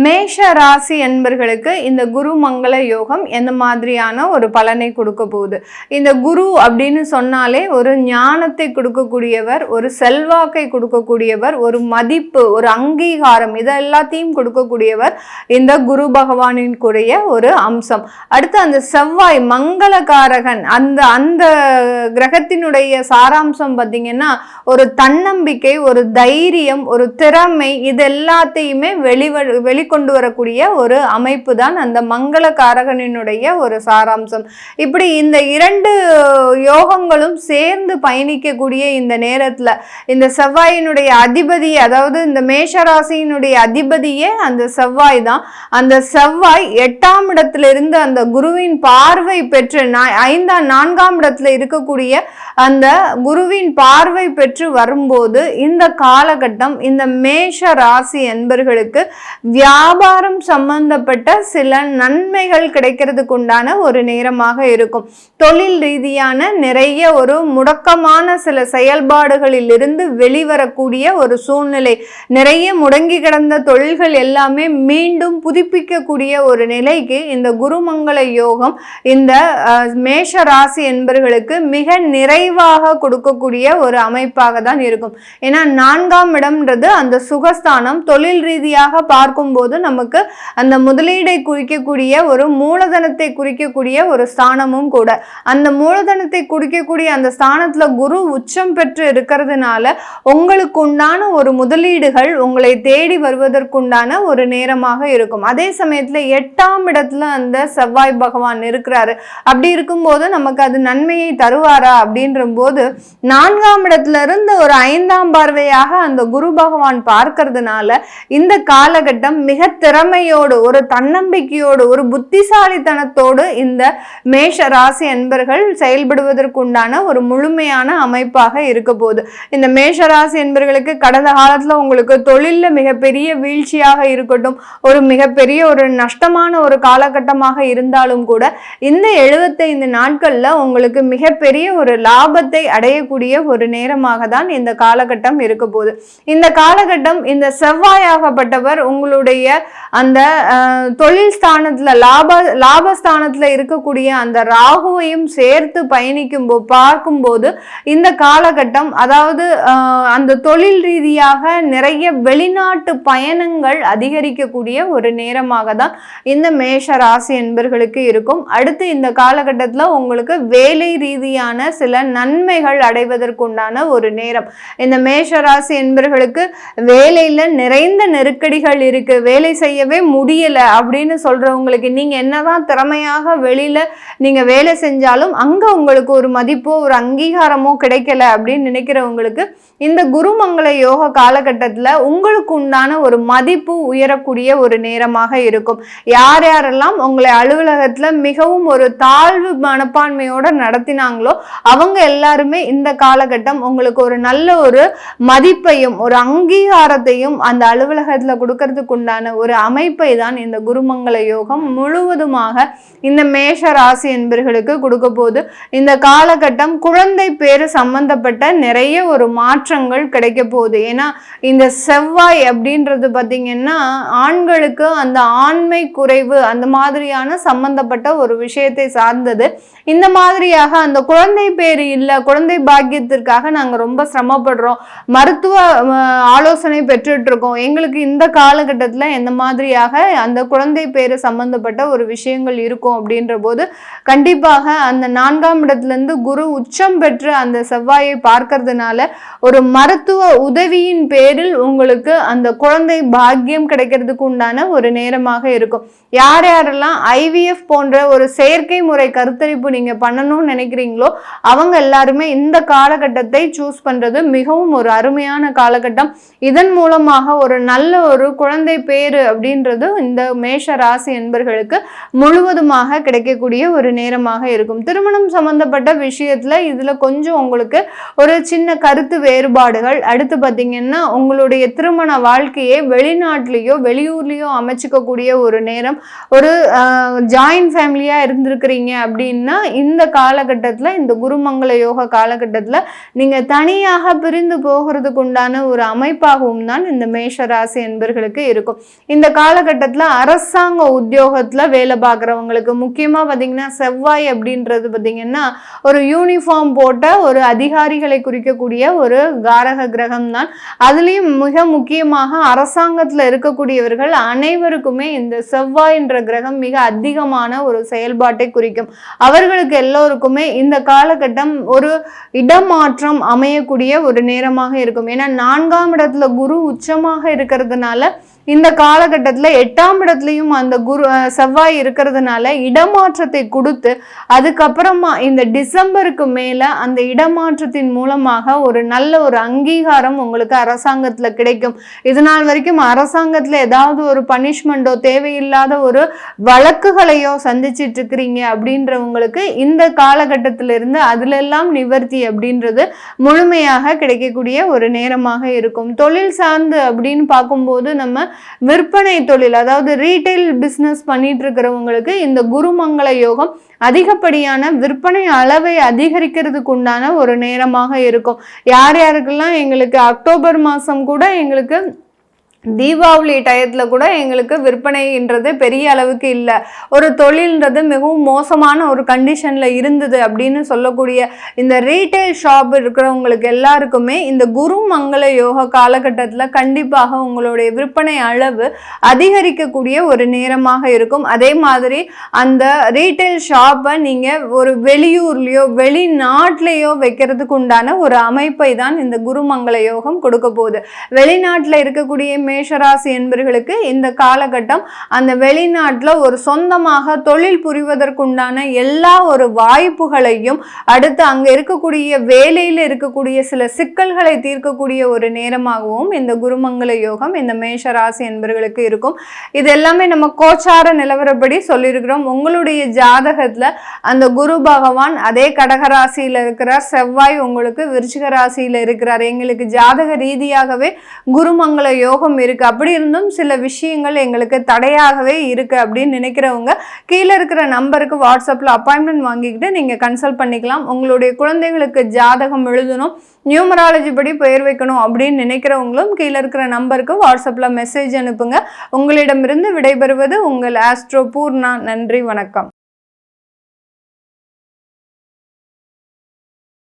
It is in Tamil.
மேஷ ராசி என்பர்களுக்கு இந்த குரு மங்கள யோகம் எந்த மாதிரியான ஒரு பலனை கொடுக்க போகுது? இந்த குரு அப்படின்னு சொன்னாலே ஒரு ஞானத்தை கொடுக்கக்கூடியவர், ஒரு செல்வாக்கை கொடுக்கக்கூடியவர், ஒரு மதிப்பு, ஒரு அங்கீகாரம், இதை எல்லாத்தையும் கொடுக்கக்கூடியவர் இந்த குரு பகவானின் கூடிய ஒரு அம்சம். அடுத்து அந்த செவ்வாய் மங்களகாரகன், அந்த அந்த கிரகத்தினுடைய சாராம்சம் பார்த்தீங்கன்னா ஒரு தன்னம்பிக்கை, ஒரு தைரியம், ஒரு திறமை, இது எல்லாத்தையுமே வெளிக்கொண்டு வரக்கூடிய ஒரு அமைப்பு தான் அந்த மங்களகாரகனினுடைய ஒரு சாராம்சம். இப்படி இந்த இரண்டு யோகங்களும் சேர்ந்து பயணிக்கக்கூடிய இந்த நேரத்துல இந்த செவ்வாயினுடைய அதிபதி, அதாவது இந்த மேஷராசியினுடைய அதிபதியே அந்த செவ்வாய் தான். அந்த செவ்வாய் 8ஆம் இடத்துல இருந்து அந்த குருவின் பார்வை பெற்று 4ஆம் இடத்துல இருக்கக்கூடிய அந்த குருவின் பார்வை பெற்று வரும்போது இந்த காலகட்டம் இந்த மேஷ ராசி என்பர்களுக்கு வியாபாரம் சம்பந்தப்பட்ட சில நன்மைகள் கிடைக்கிறதுக்கு உண்டான ஒரு நேரமாக இருக்கும். தொழில் ரீதியான நிறைய ஒரு முடக்கமான சில செயல்பாடுகளில் இருந்து வெளிவரக்கூடிய ஒரு சூழ்நிலை, நிறைய முடங்கி கிடந்த தொழில்கள் எல்லாமே மீண்டும் புதுப்பிக்கக்கூடிய ஒரு நிலைக்கு இந்த குருமங்கள யோகம் இந்த மேஷ ராசி என்பர்களுக்கு மிக நிறைவாக கொடுக்கக்கூடிய ஒரு அமைப்பாக தான் இருக்கும். ஏன்னா 4ஆம் இடம்ன்றது அந்த சுகஸ்தானம். தொழில் ரீதியாக பார்க்கும்போது நமக்கு அந்த முதலீடை குறிக்கக்கூடிய ஒரு மூலதனத்தை குறிக்கக்கூடிய ஒரு ஸ்தானமும் கூட. அந்த மூலதனத்தை குறிக்கக்கூடிய அந்த ஸ்தானத்துல குரு உச்சம் பெற்று இருக்கிறதுனால உங்களுக்கு உண்டான ஒரு முதலீடுகள் உங்களை தேடி வருவதற்குண்டான ஒரு நேரமாக இருக்கும். அதே சமயத்துல 8ஆம் இடத்துல அந்த செவ்வாய் பகவான் இருக்கிறாரு. அப்படி இருக்கும்போது நமக்கு அது நன்மையை தருவாரா அப்படின்ற போது 4ஆம் இடத்துல இருந்து ஒரு 5ஆம் பார்வையாக அந்த குரு பகவான் பார்க்கறதுனால இந்த காலகட்டம் மிக திறமையோடு, ஒரு தன்னம்பிக்கையோடு, ஒரு புத்திசாலித்தனத்தோடு இந்த மேஷ ராசி என்பர்கள் செயல்படுவதற்குண்டான ஒரு முழுமையான அமைப்பாக இருக்க போகுது. இந்த மேஷ ராசி என்பர்களுக்கு கடந்த காலத்துல உங்களுக்கு தொழில்ல மிகப்பெரிய வீழ்ச்சியாக இருக்கட்டும், ஒரு மிகப்பெரிய ஒரு நஷ்டமான ஒரு காலகட்டமாக இருந்தாலும் கூட இந்த 75 நாட்கள்ல உங்களுக்கு மிகப்பெரிய ஒரு லாபத்தை அடையக்கூடிய ஒரு நேரமாக தான் இந்த காலகட்டம் இருக்க போகுது. இந்த காலகட்டம் இந்த செவ்வாயாகப்பட்டவர் உங்களுடைய அந்த தொழில் ஸ்தானத்துல லாபஸ்தானத்துல இருக்கக்கூடிய அந்த ராகுவையும் சேர்த்து பார்க்கும்போது இந்த காலகட்டம், அதாவது அந்த தொழில் ரீதியாக நிறைய வெளிநாட்டு பயணங்கள் அதிகரிக்கக்கூடிய ஒரு நேரமாக தான் இந்த மேஷ ராசி என்பர்களுக்கு இருக்கும். அடுத்து இந்த காலகட்டத்துல உங்களுக்கு வேலை ரீதியான சில நன்மைகள் அடைவதற்குண்டான ஒரு நேரம். இந்த மேஷ ராசி என்பர்களுக்கு வேலையில நிறைந்த நெருக்கடிகள் இருக்கு, வேலை செய்யவே முடியல அப்படின்னு சொல்றவங்களுக்கு, நீங்க என்னதான் திறமையாக வெளியில நீங்க வேலை செஞ்சாலும் அங்க உங்களுக்கு ஒரு மதிப்போ ஒரு அங்கீகாரமோ கிடைக்கல அப்படின்னு நினைக்கிறவங்களுக்கு இந்த குருமங்கள யோக காலகட்டத்துல உங்களுக்கு உண்டான ஒரு மதிப்பு உயரக்கூடிய ஒரு நேரமாக இருக்கும். யார் யாரெல்லாம் உங்களை அலுவலகத்துல மிகவும் ஒரு தாழ்வு மனப்பான்மையோட நடத்தினாங்களோ அவங்க எல்லாருமே இந்த காலகட்டம் உங்களுக்கு ஒரு நல்ல ஒரு மதிப்பையும் ஒரு அங்கீகாரத்தையும் அந்த அலுவலகத்துல கொடுக்கறதுக்கு உண்டான ஒரு அமைப்பை தான் இந்த குருமங்கள யோகம் முழுவதுமாக இந்த மேஷ ராசி என்பர்களுக்கு கொடுக்க போது. இந்த காலகட்டம் குழந்தை பேரு சம்பந்தப்பட்ட நிறைய ஒரு மாற்றங்கள் கிடைக்க போகுது. ஏன்னா இந்த செவ்வாய் அப்படின்றது பார்த்தீங்கன்னா ஆண்களுக்கு அந்த ஆண்மை குறைவு அந்த மாதிரியான சம்பந்தப்பட்ட ஒரு விஷயத்தை சார்ந்தது. இந்த மாதிரியாக அந்த குழந்தை பேரு இல்லை, குழந்தை பாக்கியத்திற்காக நாங்கள் ரொம்ப சிரமப்படுறோம், மருத்துவ ஆலோசனை பெற்றுட்டு இருக்கோம், எங்களுக்கு இந்த காலகட்டத்தில் எந்த மாதிரியாக அந்த குழந்தை பேரு சம்பந்தப்பட்ட ஒரு விஷயங்கள் இருக்கும் அப்படின்ற போது கண்டிப்பாக அந்த 4ஆம் இடத்துல இருந்து குரு உச்சம் பெற்று அந்த செவ்வாயை பார்க்கறதுனால ஒரு மருத்துவ உதவியின் பேரில் உங்களுக்கு அந்த குழந்தை பாக்கியம் கிடைக்கிறதுக்கு உண்டான ஒரு நேரமாக இருக்கும். யார் யாரெல்லாம் IVF போன்ற ஒரு செயற்கை முறை கருத்தரிப்பு நீங்க பண்ணணும்னு நினைக்கிறீங்களோ அவங்க எல்லாருமே இந்த காலகட்டத்தை சூஸ் பண்றது மிகவும் ஒரு அருமையான காலகட்டம். இதன் மூலமாக ஒரு நல்ல ஒரு குழந்தை பேரு அப்படின்றது இந்த மேஷ ராசி என்பர்களுக்கு முழுவதுமாக கிடைக்கக்கூடிய ஒரு நேரமாக இருக்கும். திருமணம் சம்பந்தப்பட்ட விஷயத்துல இதுல கொஞ்சம் உங்களுக்கு ஒரு சின்ன கருத்து வேறுபாடுகள், அடுத்து பார்த்தீங்கன்னா உங்களுடைய திருமண வாழ்க்கையை வெளிநாட்டிலேயோ வெளியூர்லேயோ அமைச்சிக்கக்கூடிய ஒரு நேரம், ஒரு ஜாயின்ட் ஃபேமிலியாக இருந்திருக்கிறீங்க அப்படின்னா இந்த காலகட்டத்தில் இந்த குருமங்கள யோக காலகட்டத்தில் நீங்கள் தனியாக பிரிந்து போகிறதுக்கு உண்டான ஒரு அமைப்பாகவும் தான் இந்த மேஷ ராசி என்பர்களுக்கு இருக்கும். இந்த காலகட்டத்தில் அரசாங்க உத்தியோகத்தில் வேலை பார்க்குறவங்களுக்கு முக்கியமாக பார்த்தீங்கன்னா செவ்வாய் அப்படின்றது பார்த்தீங்கன்னா ஒரு யூனிஃபார்ம் போட்ட ஒரு அதிகாரிகளை குறிக்கக்கூடிய ஒரு காரக கிரகம் தான். அதுலேயும் மிக முக்கியமாக அரசாங்கத்தில் இருக்கக்கூடியவர்கள் அனைவருக்குமே இந்த செவ்வாய்ன்ற கிரகம் மிக அதிகமான ஒரு செயல்பாட்டை குறிக்கும். அவர்களுக்கு எல்லோருக்குமே இந்த காலகட்டம் ஒரு இடமாற்றம் அமையக்கூடிய ஒரு நேரமாக இருக்கும். ஏன்னா 4ஆம் இடத்துல குரு உச்சமாக இருக்கிறதுனால இந்த காலகட்டத்தில் 8ஆம் இடத்துலையும் அந்த செவ்வாய் இருக்கிறதுனால இடமாற்றத்தை கொடுத்து அதுக்கப்புறமா இந்த டிசம்பருக்கு மேலே அந்த இடமாற்றத்தின் மூலமாக ஒரு நல்ல ஒரு அங்கீகாரம் உங்களுக்கு அரசாங்கத்தில் கிடைக்கும். இதனால் வரைக்கும் அரசாங்கத்தில் ஏதாவது ஒரு பனிஷ்மெண்ட்டோ தேவையில்லாத ஒரு வழக்குகளையோ சந்திச்சிட்டு இருக்கிறீங்க அப்படின்றவங்களுக்கு இந்த காலகட்டத்திலிருந்து அதிலெல்லாம் நிவர்த்தி அப்படின்றது முழுமையாக கிடைக்கக்கூடிய ஒரு நேரமாக இருக்கும். தொழில் சார்ந்து அப்படின்னு பார்க்கும்போது நம்ம விற்பனை தொழில், அதாவது ரீட்டைல் பிஸ்னஸ் பண்ணிட்டு இருக்கிறவங்களுக்கு இந்த குருமங்கள யோகம் அதிகப்படியான விற்பனை அளவை அதிகரிக்கிறதுக்கு உண்டான ஒரு நேரமாக இருக்கும். யார் யாருக்கெல்லாம் எங்களுக்கு அக்டோபர் மாதம் கூட எங்களுக்கு தீபாவளி டயத்தில் கூட எங்களுக்கு விற்பனைன்றது பெரிய அளவுக்கு இல்லை, ஒரு தொழில்ன்றது மிகவும் மோசமான ஒரு கண்டிஷனில் இருந்தது அப்படின்னு சொல்லக்கூடிய இந்த ரீட்டைல் ஷாப் இருக்கிறவங்களுக்கு எல்லாருக்குமே இந்த குரு மங்கள யோக காலகட்டத்தில் கண்டிப்பாக உங்களுடைய விற்பனை அளவு அதிகரிக்கக்கூடிய ஒரு நேரமாக இருக்கும். அதே மாதிரி அந்த ரீட்டைல் ஷாப்பை நீங்கள் ஒரு வெளியூர்லேயோ வெளிநாட்டிலேயோ வைக்கிறதுக்கு உண்டான ஒரு அமைப்பை தான் இந்த குருமங்கள யோகம் கொடுக்க போகுது. வெளிநாட்டில் இருக்கக்கூடிய மேஷராசி என்பர்களுக்கு இந்த காலகட்டம் அந்த வெளிநாட்டில் ஒரு சொந்தமாக தொழில் புரிவதற்குண்டான எல்லா ஒரு வாய்ப்புகளையும், அடுத்து அங்கே இருக்கக்கூடிய வேலையில் இருக்கக்கூடிய சில சிக்கல்களை தீர்க்கக்கூடிய ஒரு நேரமாகவும் இந்த குருமங்கள யோகம் இந்த மேஷராசி என்பர்களுக்கு இருக்கும். இது எல்லாமே நம்ம கோச்சார நிலவரப்படி சொல்லியிருக்கிறோம். உங்களுடைய ஜாதகத்தில் அந்த குரு பகவான் அதே கடகராசியில் இருக்கிறார், செவ்வாய் உங்களுக்கு விருச்சிக ராசியில் இருக்கிறார். எங்களுக்கு ஜாதக ரீதியாகவே குருமங்கள யோகம் இருக்கு, அப்படி இருந்தும் சில விஷயங்கள் எங்களுக்கு தடையாகவே இருக்கு அப்படின்னு நினைக்கிறவங்க கீழே இருக்கிற நம்பருக்கு வாட்ஸ்அப்ல அப்பாயின்மெண்ட் வாங்கிக்கிட்டு நீங்க கன்சல்ட் பண்ணிக்கலாம். உங்களுடைய குழந்தைகளுக்கு ஜாதகம் எழுதணும், நியூமராலஜி படி பெயர் வைக்கணும் அப்படின்னு நினைக்கிறவங்களும் கீழே இருக்கிற நம்பருக்கு வாட்ஸ்அப்ல மெசேஜ் அனுப்புங்க. உங்களிடமிருந்து விடைபெறுவது உங்கள் ஆஸ்ட்ரோ பூர்ணா. நன்றி, வணக்கம்.